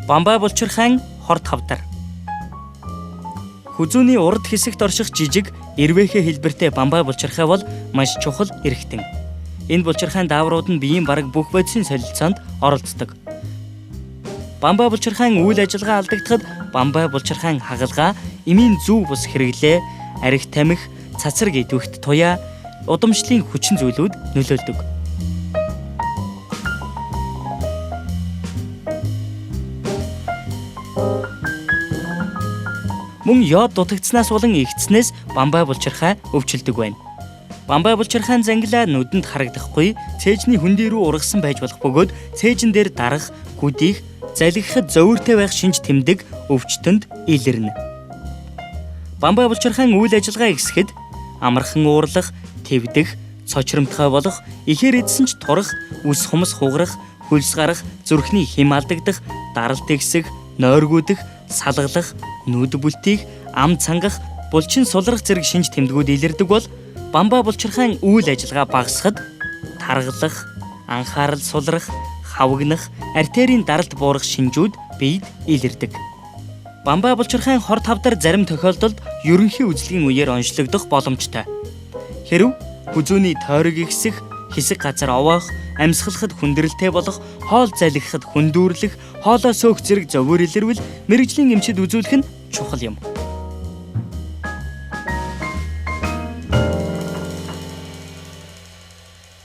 Бамбай булчирхайн хор тавдар. Хүзүүний урд хэсэгт орших жижиг эрвээхэ хэлбэртэй бамбай булчирхай бол маш чухал эрхтэн. Энэ булчирхайн дааврууд нь биеийн бараг бүх бодисын солилцоонд оролцдог. Бамбай булчирхайн үйл ажиллагаа алдагдахад бамбай булчирхайн хагалгаа, эмийн зүв бус хэрэглээ, арх тамхи, цацраг идэвхт туяа, удамшлын хүчин зүйлүүд нөлөөлдөг. Мөн йод дутагдсанаас болон игцснээс бамбай булчирхай өвчлөдөг байна. Бамбай булчирхайн зангилаа нүдэнд харагдахгүй, цээжний хөндий рүү ургасан байж болох бөгөөд цээжин дээр дарах, гүдийх, залгихад зовиртой байх шинж тэмдэг өвчтөнд илэрнэ. Бамбай булчирхайн үйл ажиллагаа ихсэхэд амархан уурлах, твдэх, цочромтгой болох, ихээр эдсэн ч турах, үс хумс хугарах, хөлс гарах, зүрхний хэм алдагдах, даралт ихсэх, нойргуудах, салгалах, нүд бүлтийх, ам цангах, булчин сулрах зэрэг шинж тэмдгүүд илэрдэг бол бамбай булчирхайн үйл ажиллагаа багасхад таргалах, анхаарал сулрах, хавгнах, артерийн даралт буурах шинжүүд биед илэрдэг. Бамбай булчирхайн хор тавдар зарим тохиолдолд ерөнхий үзлэгийн үеэр онцлогдох боломжтой. Хэрв хүзүүний тойрог ихсэх, хэсэг газар овоох, амьсгалахад хүндрэлтэй болох, хоол залгихад хүндүүрлэх, хоолоо сөөх зэрэг зовир илэрвэл мэрэгжлийн эмчид үзүүлэх нь чухал юм.